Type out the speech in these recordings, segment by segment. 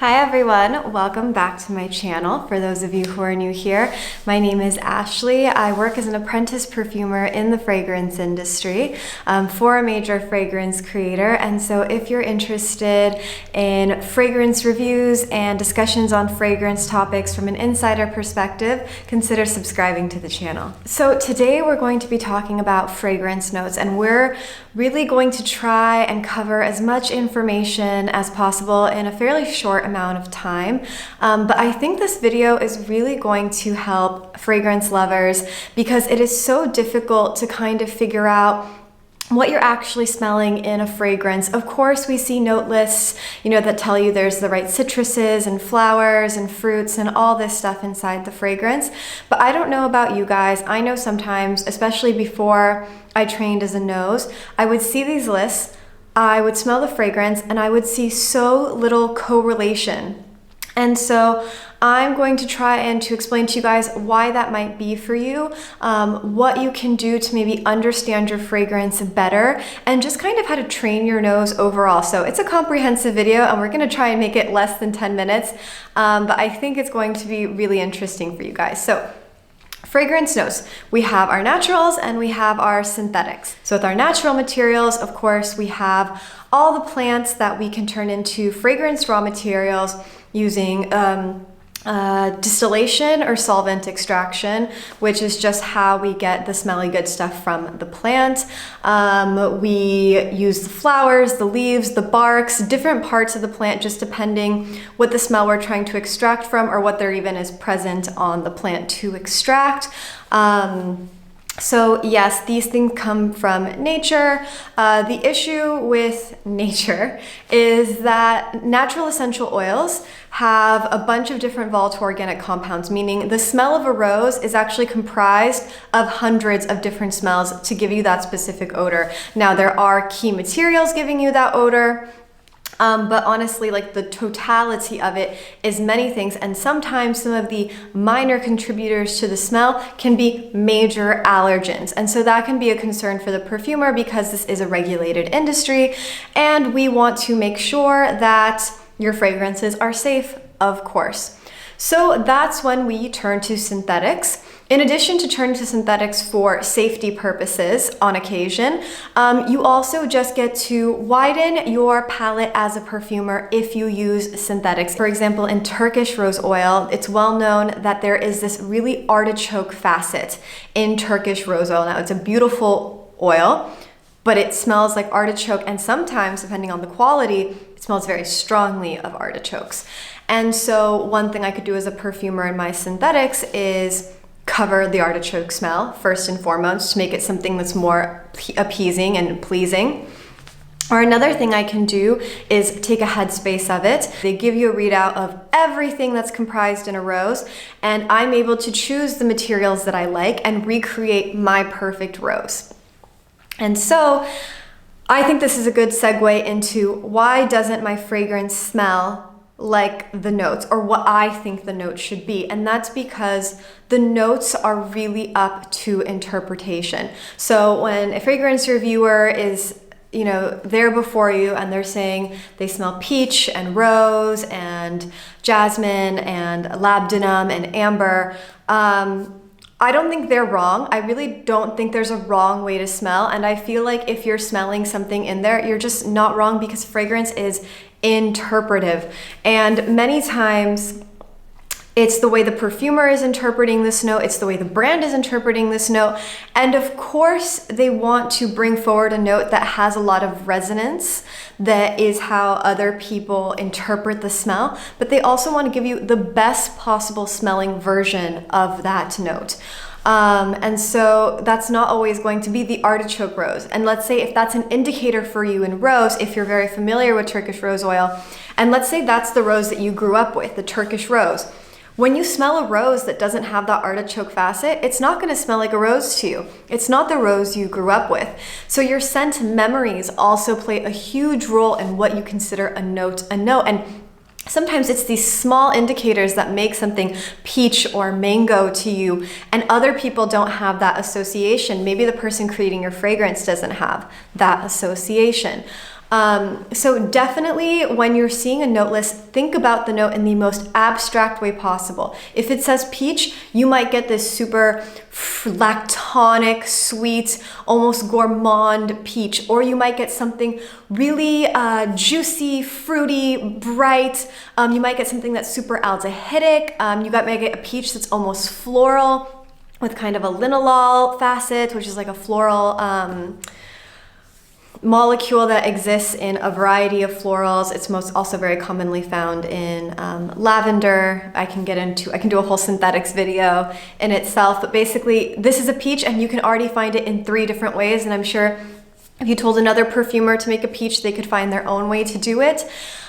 Hi everyone, welcome back to my channel. For those of you who are new here, my name is Ashley. I work as an apprentice perfumer in the fragrance industry for a major fragrance creator. And so if you're interested in fragrance reviews and discussions on fragrance topics from an insider perspective, consider subscribing to the channel. So today we're going to be talking about fragrance notes, and we're really going to try and cover as much information as possible in a fairly short amount of time. But I think this video is really going to help fragrance lovers because it is so difficult to kind of figure out what you're actually smelling in a fragrance. Of course, we see note lists, that tell you there's the right citruses and flowers and fruits and all this stuff inside the fragrance. But I don't know about you guys. I know sometimes, especially before I trained as a nose, I would see these lists, I would smell the fragrance, and I would see so little correlation. And so I'm going to try and to explain to you guys why that might be for you, what you can do to maybe understand your fragrance better, and just kind of how to train your nose overall. So it's a comprehensive video, and we're going to try and make it less than 10 minutes, but I think it's going to be really interesting for you guys. So fragrance notes, we have our naturals and we have our synthetics. So with our natural materials, of course, we have all the plants that we can turn into fragrance raw materials using distillation or solvent extraction, which is just how we get the smelly good stuff from the plant. We use the flowers, the leaves, the barks, different parts of the plant, just depending what the smell we're trying to extract from or what there even is present on the plant to extract. So yes, these things come from nature. The issue with nature is that natural essential oils have a bunch of different volatile organic compounds, meaning the smell of a rose is actually comprised of hundreds of different smells to give you that specific odor. Now, there are key materials giving you that odor, but honestly, like the totality of it is many things, and sometimes some of the minor contributors to the smell can be major allergens. And so that can be a concern for the perfumer because this is a regulated industry, and we want to make sure that your fragrances are safe, of course. So that's when we turn to synthetics. In addition to turning to synthetics for safety purposes on occasion, you also just get to widen your palette as a perfumer if you use synthetics. For example, in Turkish rose oil, it's well known that there is this really artichoke facet in Turkish rose oil. Now, it's a beautiful oil, but it smells like artichoke, and sometimes, depending on the quality, it smells very strongly of artichokes. And so one thing I could do as a perfumer in my synthetics is cover the artichoke smell first and foremost to make it something that's more appeasing and pleasing. Or another thing I can do is take a headspace of it. They give you a readout of everything that's comprised in a rose, and I'm able to choose the materials that I like and recreate my perfect rose. And so I think this is a good segue into why doesn't my fragrance smell like the notes, or what I think the notes should be. And that's because the notes are really up to interpretation. So when a fragrance reviewer is there before you and they're saying they smell peach and rose and jasmine and labdanum and amber, I don't think they're wrong. I really don't think there's a wrong way to smell. And I feel like if you're smelling something in there, you're just not wrong, because fragrance is interpretive. And many times it's the way the perfumer is interpreting this note, it's the way the brand is interpreting this note. And of course, they want to bring forward a note that has a lot of resonance, that is how other people interpret the smell, but they also want to give you the best possible smelling version of that note. And so that's not always going to be the artichoke rose. And let's say if that's an indicator for you in rose, if you're very familiar with Turkish rose oil, and let's say that's the rose that you grew up with, the Turkish rose. When you smell a rose that doesn't have that artichoke facet, it's not going to smell like a rose to you. It's not the rose you grew up with. So your scent memories also play a huge role in what you consider a note. And sometimes it's these small indicators that make something peach or mango to you, and other people don't have that association. Maybe the person creating your fragrance doesn't have that association. So definitely when you're seeing a note list, think about the note in the most abstract way possible. If it says peach, you might get this super lactonic, sweet, almost gourmand peach, or you might get something really juicy, fruity, bright. You might get something that's super aldehydic. You might get a peach that's almost floral with kind of a linalool facet, which is like a floral molecule that exists in a variety of florals. It's most also very commonly found in lavender. I can do a whole synthetics video in itself, but basically this is a peach and you can already find it in 3 different ways, and I'm sure if you told another perfumer to make a peach, they could find their own way to do it.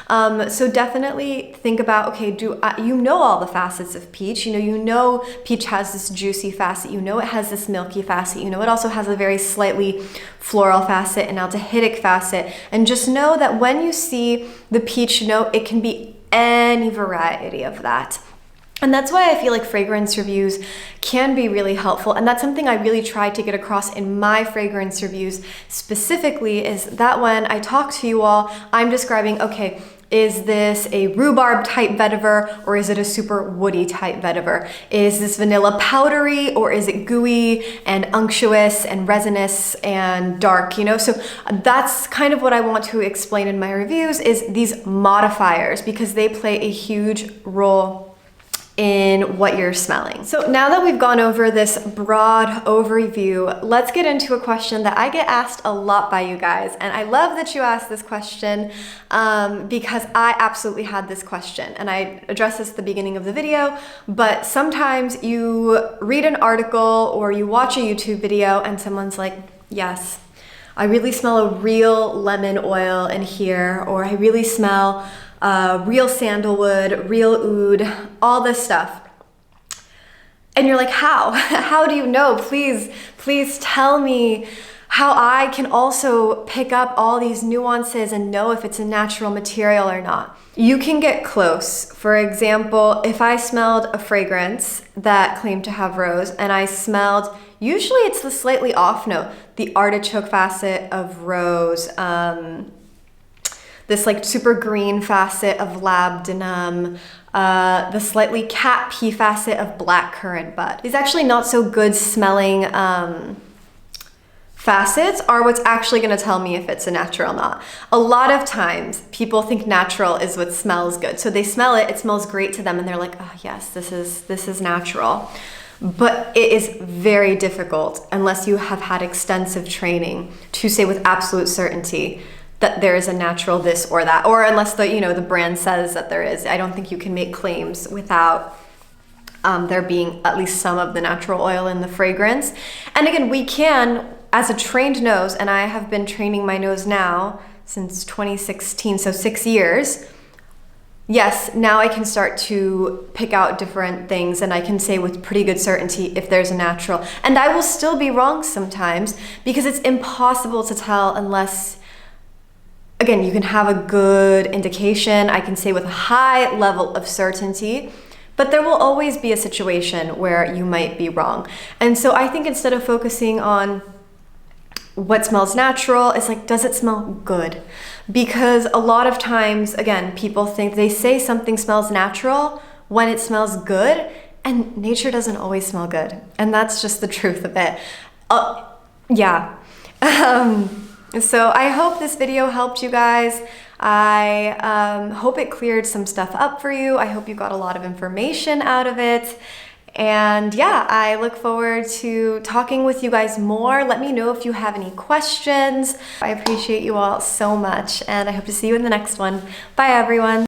So definitely think about, okay, you know all the facets of peach. You know peach has this juicy facet. You know it has this milky facet. You know it also has a very slightly floral facet and aldehydic facet. And just know that when you see the peach note, it can be any variety of that. And that's why I feel like fragrance reviews can be really helpful. And that's something I really try to get across in my fragrance reviews specifically, is that when I talk to you all, I'm describing, okay, is this a rhubarb type vetiver or is it a super woody type vetiver? Is this vanilla powdery or is it gooey and unctuous and resinous and dark, So that's kind of what I want to explain in my reviews, is these modifiers, because they play a huge role in what you're smelling. So now that we've gone over this broad overview, let's get into a question that I get asked a lot by you guys. And I love that you asked this question because I absolutely had this question, and I addressed this at the beginning of the video, but sometimes you read an article or you watch a YouTube video and someone's like, yes, I really smell a real lemon oil in here, or I really smell real sandalwood, real oud, all this stuff. And you're like, how? How do you know? Please tell me how I can also pick up all these nuances and know if it's a natural material or not. You can get close. For example, if I smelled a fragrance that claimed to have rose and I smelled, usually it's the slightly off note, the artichoke facet of rose, this like super green facet of labdanum, the slightly cat pea facet of blackcurrant bud. These actually not so good smelling facets are what's actually gonna tell me if it's a natural or not. A lot of times people think natural is what smells good. So they smell it, it smells great to them, and they're like, oh yes, this is natural. But it is very difficult, unless you have had extensive training, to say with absolute certainty that there is a natural this or that, or unless the brand says that there is. I don't think you can make claims without there being at least some of the natural oil in the fragrance. And again, we can, as a trained nose, and I have been training my nose now since 2016, so 6 years. Yes, now I can start to pick out different things, and I can say with pretty good certainty if there's a natural. And I will still be wrong sometimes, because it's impossible to tell unless, again, you can have a good indication. I can say with a high level of certainty, but there will always be a situation where you might be wrong. And so I think instead of focusing on what smells natural, it's like, does it smell good? Because a lot of times, again, people think they say something smells natural when it smells good, and nature doesn't always smell good. And that's just the truth of it. Yeah. So I hope this video helped you guys. I hope it cleared some stuff up for you. I hope you got a lot of information out of it. And yeah, I look forward to talking with you guys more. Let me know if you have any questions. I appreciate you all so much, and I hope to see you in the next one. Bye, everyone.